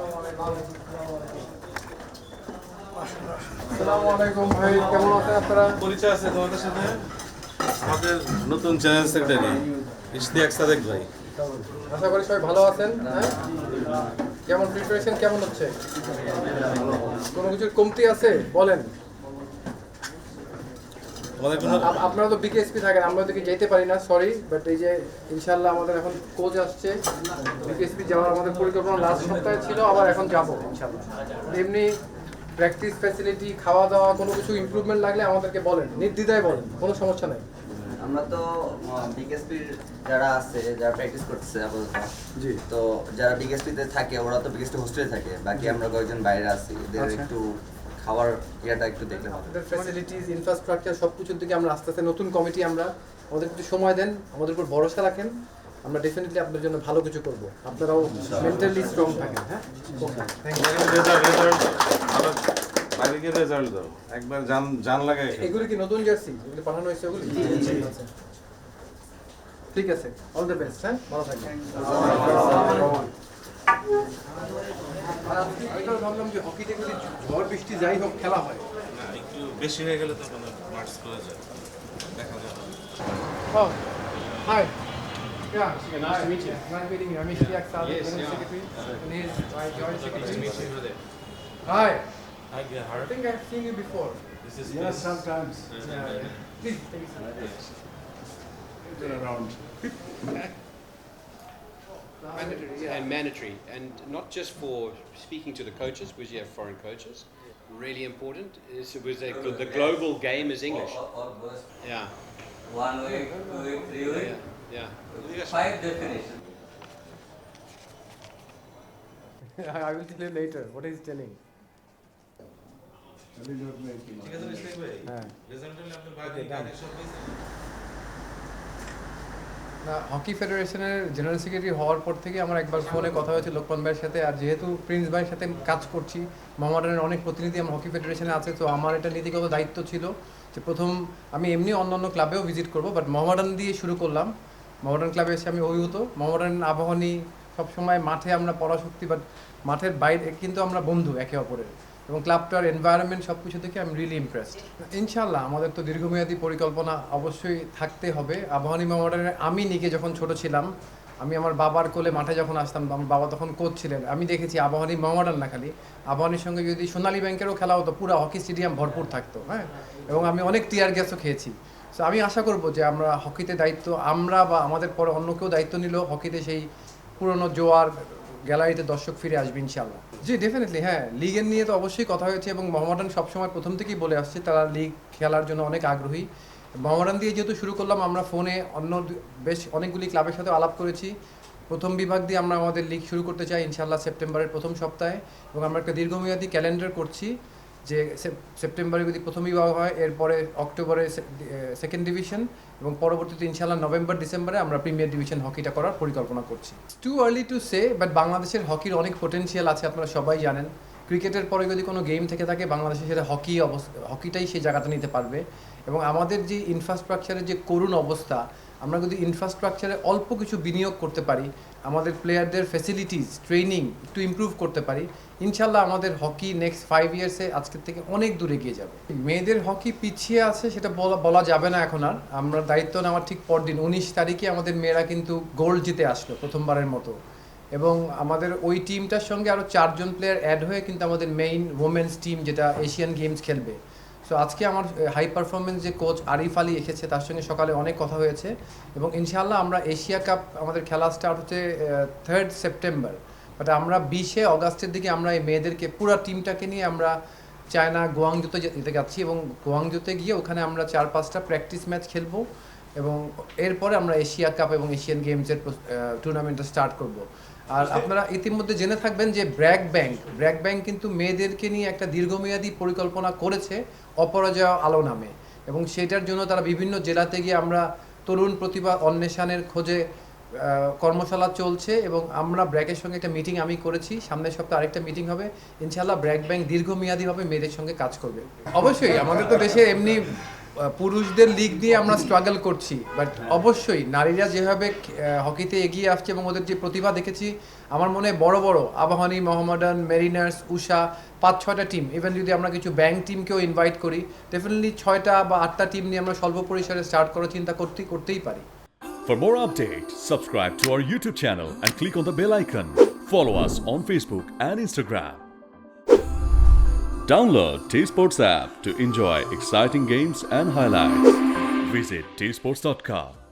আসসালামু আলাইকুম ভাই, কেমন আছেন আপনারা? পরিচয় আছে তোমাদের সাথে? আমাদের নতুন চ্যানেল সেক্রেটারি ইশতিয়াক সাদেক ভাই। আশা করি সবাই ভালো আছেন। হ্যাঁ, কেমন প্রিপারেশন কেমন হচ্ছে? কোনো কিছুর কমতি আছে বলেন। আমাদের কোনো আপনারা তো বিকেএসপি থাকেন, আমরা ওদিকে যেতে পারি না, সরি, বাট এই যে ইনশাল্লাহ আমাদের এখন কোচ আসছে, বিকেএসপি যাওয়ার আমাদের পরিকল্পনা লাস্ট সপ্তাহে ছিল, আবার এখন যাবো ইনশাল্লাহ। এমনি প্র্যাকটিস ফ্যাসিলিটি, খাওয়া দাওয়া কোনো কিছু ইমপ্রুভমেন্ট লাগলে আমাদেরকে বলেন, নির্দ্বিধায় বলেন, কোনো সমস্যা নেই। আমরা তো বিকেএসপির যারা আছে, যারা প্র্যাকটিস করতেছে আপাতত, জি, তো যারা বিকেএসপিতে থাকে ওরা তো বিকেএসপি হোস্টেলে থাকে, বাকি আমরা কয়েকজন বাইরে আছি, এদের আচ্ছা। একটু খাবার ইয়াটা একটু দেখলে ভালো। আমাদের ফ্যাসিলিটিস, ইনফ্রাস্ট্রাকচার সব কিছুর দিকে আমরা আস্তে আস্তে, নতুন কমিটি আমরা, আমাদের কিছু সময় দেন, আমাদের উপর ভরসা রাখেন, আমরা ডেফিনেটলি আপনাদের জন্য ভালো কিছু করব। আপনারাও মেন্টালি স্ট্রং থাকেন। হ্যাঁ, থ্যাংক ইউ। রেজাল্ট ভালো, বাইরে গিয়ে রেজাল্ট দাও, একবার জান লাগাই। এগুলো কি নতুন জার্সি এগুলো পাঠানো হয়েছে? ওগুলো আচ্ছা, ঠিক আছে, অল দ্য বেস্ট। হ্যাঁ, ভালো থাকবেন। আর আমি ভাবলাম যে হকিতে যদি ঝড় বৃষ্টি যাই হোক খেলা হয়। না, একটু বেশি হয়ে গেলে তো কোনো মার্কস করে যায়, দেখা যাবে। Oh, hi. Yeah, nice to meet you. Nice meeting you. I'm Ishtiaq Sadek, General Secretary, and he's my Joint Secretary. Hi. Hi, I Gerhard. think I've seen you before. This is Yes, sometimes. Yeah. Please, take a seat. They're around. Mandatory, and mandatory, and not just for speaking to the coaches, because you have foreign coaches. Really important is was the global game is English. Yeah, 1 week, 2 week, 3 week, yeah. 5 definition. I will tell you later what he's telling. Really not making. ঠিক আছে ইশতিয়াক ভাই, হ্যাঁ। Result হলে আপনার Okay, বাইরে done. গাড়ি সব হয়েছে? না, হকি ফেডারেশনের জেনারেল সেক্রেটারি হওয়ার পর থেকে আমার একবার ফোনে কথা হয়েছে লোকমান ভাইয়ের সাথে, আর যেহেতু প্রিন্স ভাইয়ের সাথে কাজ করছি, মোহামেডানের অনেক প্রতিনিধি আমার হকি ফেডারেশনে আছে, তো আমার এটা নীতিগত দায়িত্ব ছিল যে প্রথম আমি এমনি অন্যান্য ক্লাবেও ভিজিট করব, বাট মোহামেডান দিয়ে শুরু করলাম। মোহামেডান ক্লাবে এসে আমি অভিভূত। মোহামেডান আবাহনী সবসময় মাঠে আমরা পরাশক্তি, বাট মাঠের বাইরে কিন্তু আমরা বন্ধু একে অপরের, এবং ক্লাবটার এনভায়রনমেন্ট সব কিছু থেকে আমি রিয়েলি ইমপ্রেসড। ইনশাল্লাহ আমাদের তো দীর্ঘমেয়াদী পরিকল্পনা অবশ্যই থাকতে হবে। আবাহনী মোহামেডানের আমি নিজে যখন ছোট ছিলাম, আমি আমার বাবার কোলে মাঠে যখন আসতাম, আমার বাবা তখন কোচ ছিলেন, আমি দেখেছি আবাহনী মোহামেডান না খালি, আবাহনীর সঙ্গে যদি সোনালী ব্যাংকেরও খেলা হতো, পুরো হকি স্টেডিয়াম ভরপুর থাকতো। হ্যাঁ, এবং আমি অনেক টিয়ার গ্যাসও খেয়েছি। সো আমি আশা করব যে আমরা হকিতে দায়িত্ব, আমরা বা আমাদের পরে অন্য কেউ দায়িত্ব নিলেও হকিতে সেই পুরনো জোয়ার গ্যালারিতে দর্শক ফিরে আসবে ইনশাল্লাহ। জি, ডেফিনেটলি। হ্যাঁ, লিগের নিয়ে তো অবশ্যই কথা হয়েছে, এবং মোহামেডান সবসময় প্রথম থেকেই বলে আসছে তারা লিগ খেলার জন্য অনেক আগ্রহী। মোহামেডান দিয়ে যেহেতু শুরু করলাম, আমরা ফোনে অন্য বেশ অনেকগুলি ক্লাবের সাথে আলাপ করেছি। প্রথম বিভাগ দিয়ে আমরা আমাদের লিগ শুরু করতে চাই ইনশাল্লাহ সেপ্টেম্বরের প্রথম সপ্তাহে, এবং আমরা একটা দীর্ঘমেয়াদী ক্যালেন্ডার করছি যে সেপ্টেম্বরে যদি প্রথম বিভাগ হয়, এরপরে অক্টোবরে সেকেন্ড ডিভিশন, এবং পরবর্তীতে ইনশাল্লাহ নভেম্বর ডিসেম্বরে আমরা প্রিমিয়ার ডিভিশন হকিটা করার পরিকল্পনা করছি। Too early to say, but বাংলাদেশের হকির অনেক পোটেনশিয়াল আছে, আপনারা সবাই জানেন। ক্রিকেটের পরে যদি কোনো গেম থেকে থাকে বাংলাদেশে, সেটা হকিটাই সেই জায়গাটা নিতে পারবে। এবং আমাদের যে ইনফ্রাস্ট্রাকচারের যে করুণ অবস্থা, আমরা যদি ইনফ্রাস্ট্রাকচারে অল্প কিছু বিনিয়োগ করতে পারি, আমাদের প্লেয়ারদের ফ্যাসিলিটিস, ট্রেনিং একটু ইমপ্রুভ করতে পারি, ইনশাল্লাহ আমাদের হকি নেক্সট 5 ইয়ার্সে আজকের থেকে অনেক দূরে গিয়ে যাবে। মেয়েদের হকি পিছিয়ে আছে সেটা বলা যাবে না এখন আর। আমরা দায়িত্ব নেওয়ার ঠিক পরদিন 19 তারিখে আমাদের মেয়েরা কিন্তু গোল্ড জিতে আসলো প্রথমবারের মতো, এবং আমাদের ওই টিমটার সঙ্গে আরও 4 জন প্লেয়ার অ্যাড হয়ে কিন্তু আমাদের মেইন ওমেন্স টিম যেটা এশিয়ান গেমস খেলবে। সো আজকে আমার হাই পারফরমেন্স যে কোচ আরিফ আলী এসেছে, তার সঙ্গে সকালে অনেক কথা হয়েছে, এবং ইনশাআল্লাহ আমরা এশিয়া কাপ, আমাদের খেলা স্টার্ট হচ্ছে 3rd সেপ্টেম্বর, বাট আমরা 20 অগাস্টের দিকে আমরা এই মেয়েদেরকে পুরো টিমটাকে নিয়ে আমরা চায়না গোয়াংজুতে যেতে যাচ্ছি, এবং গোয়াংজুতে গিয়ে ওখানে আমরা 4-5টা প্র্যাকটিস ম্যাচ খেলবো, এবং এরপরে আমরা এশিয়া কাপ এবং এশিয়ান গেমসের টুর্নামেন্টটা স্টার্ট করব। আর আপনারা ইতিমধ্যে জেনে থাকবেন যে ব্র্যাক ব্যাংক কিন্তু মেয়েদেরকে নিয়ে একটা দীর্ঘমেয়াদী পরিকল্পনা করেছে অপরাজয় আলো নামে, এবং সেটার জন্য তারা বিভিন্ন জেলাতে গিয়ে আমরা তরুণ প্রতিভা অন্বেষণের খোঁজে কর্মশালা চলছে, এবং আমরা ব্র্যাকের সঙ্গে একটা মিটিং আমি করেছি, সামনের সপ্তাহে আরেকটা মিটিং হবে। ইনশাআল্লাহ ব্র্যাক ব্যাংক দীর্ঘমেয়াদীভাবে মেয়েদের সঙ্গে কাজ করবে। অবশ্যই আমাদের তো দেশে এমনি পুরুষদের লিগ দিয়ে আমরা স্ট্রাগল করছি, বাট অবশ্যই নারীরা যেভাবে হকিতে এগিয়ে আসছে এবং ওদের যে প্রতিভা দেখেছি, আমার মনে হয় বড় বড় আবাহনী, মোহামেডান, মেরিনার্স, উষা, 5-6টা টিম, ইভেন যদি আমরা কিছু ব্যাংক টিমকেও ইনভাইট করি, ডেফিনেটলি 6টা বা 8টা টিম নিয়ে আমরা স্বল্প পরিসরে স্টার্ট করার চিন্তা করতেই পারি। For more updates, subscribe to our YouTube channel and click on the bell icon. Follow us on Facebook and Instagram. Download T-Sports app to enjoy exciting games and highlights. Visit tsports.com.